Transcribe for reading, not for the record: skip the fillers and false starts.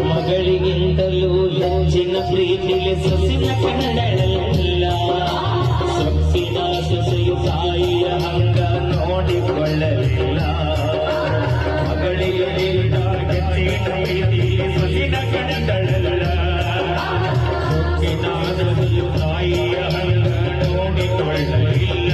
ಮಗಳಿಗಿಂತಲೂ ಹೆಚ್ಚಿನ ಪ್ರೀತಿಗೆ ಸೊಸಿನ ಕಂಡಳಲ್ಲ. ಸೊಕ್ಕಿನ ಸೊಸೆಯು ತಾಯಿಯ ಹಂಗ ನೋಡಿಕೊಳ್ಳಲಿಲ್ಲ. ಮಗಳಿಗಿಂತ ಹೆಚ್ಚಿನ ಪ್ರೀತಿಗೆ ಸೊಸಿನ ಕಂಡಳಲ್ಲ. ಸೊಕ್ಕಿನ ಸೊಸೆಯು ತಾಯಿಯ ಹಂಗ ನೋಡಿಕೊಳ್ಳಲಿಲ್ಲ.